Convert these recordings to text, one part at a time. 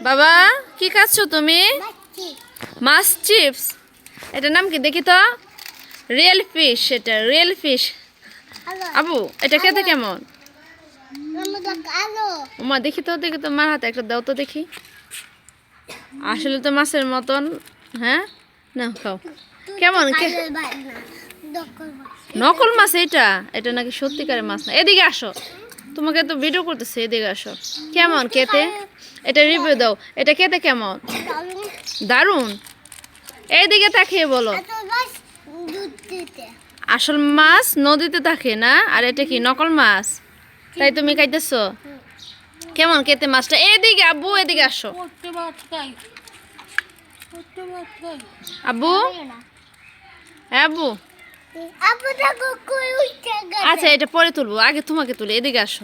বাবা কি খাচ্ছো তুমি? মাছ চিপস। এটার নাম কি দেখি তো? Real fish. এটা রিয়েল ফিশ। আবু এটা খেতে কেমন? ওমা দেখি তো মার হাতে একটা দাও তো দেখি। আসলে তো মাছের মতন। হ্যাঁ না খাও। কেমন? নকল মাছ এটা? এটা নাকি সত্যিকারের মাছ না। এদিকে আসো, তোমাকে তো ভিডিও করতেছে, এদিকে আসো। কেমন খেতে? এটা রিভিউ দাও। এটা খেতে কেমন? দারুণ। এইদিকে তাকিয়ে বলো। আসল মাছ নদীতে থাকে না, আর এটা কি নকল মাছ? তাই তুমি খাইতেছো? কেমন খেতে মাছটা? এদিকে আব্বু, এদিকে আসো। আব্বু, আব্বু আচ্ছা এটা পরে তুলবো, আগে তোমাকে তুলি। এদিকে আসো।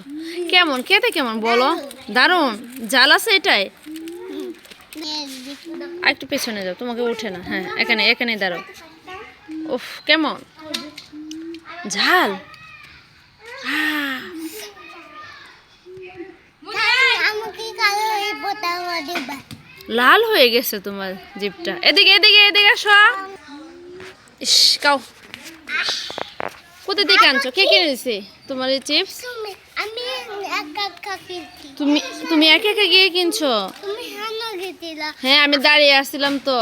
কেমন খেতে কেমন বলো? দারুণ। জাল আছে এটাই? একটু পেছনে যাও, তোমাকে উঠে না। হ্যাঁ এখানে এখানে দাঁড়াও। উফ কেমন ঝাল। লাল হয়ে গেছে তোমার জিভটা। এদিকে এদিকে এদিকে আসো। ইস কাও। কোথা থেকে আনছো? কে কিনে দিছে তোমার এই চিপস? তুমি তুমি একা একা গিয়ে কিনছো? হ্যাঁ আমি দাঁড়িয়ে আসছিলাম তো।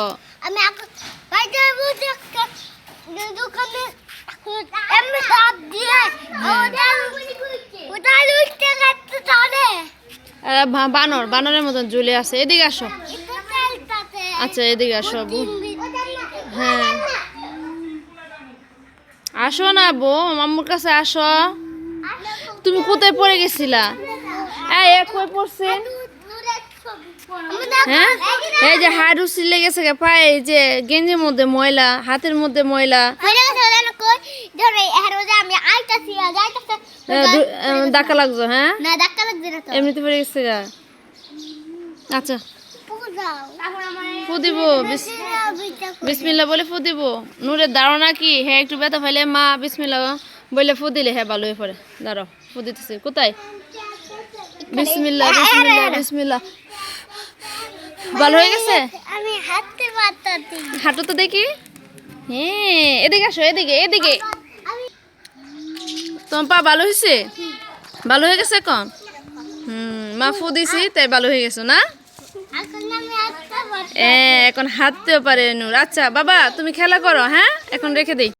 বানর বানরের মতন ঝুলে আছে। এদিকে আসো। আচ্ছা এদিকে আসো আবু। হ্যাঁ আসো না বউ, মাম্মুর কাছে আসো। তুমি কোথায় পড়ে গেছিলা? কই পড়ছে? হ্যাঁ এই যে হাড় উচিলে গেছে পায়ে, এই যে গেঞ্জির মধ্যে ময়লা, হাতের মধ্যে ময়লা। ধাক্কা লাগছো? হ্যাঁ এমনিতে পড়ে গেছে গা। আচ্ছা ফু দিব, বিসমিল্লা বলে ফু দিব। নূরের ধারণা কি হ্যাঁ একটু ব্যথা পাইলে মা বিসমিল্লা বলে ফু দিলে হ্যাঁ ভালো হয়ে পড়ে। দাঁড়াও ফু দিতেছি। কোথায়? বিসমিল্লা বিসমিল্লা বিসমিল্লা। ভালো হয়ে গেছে? হাঁটো তো দেখি। হ্যাঁ এদিকে আসো, এদিকে এদিকে। তোমার পা ভালো হয়েছে? ভালো হয়ে গেছে এখন? মা ফু দিছি তাই ভালো হয়ে গেছো না? এখন হাঁটতেও পারে নূর। আচ্ছা বাবা তুমি খেলা করো, হ্যাঁ এখন রেখে দিই।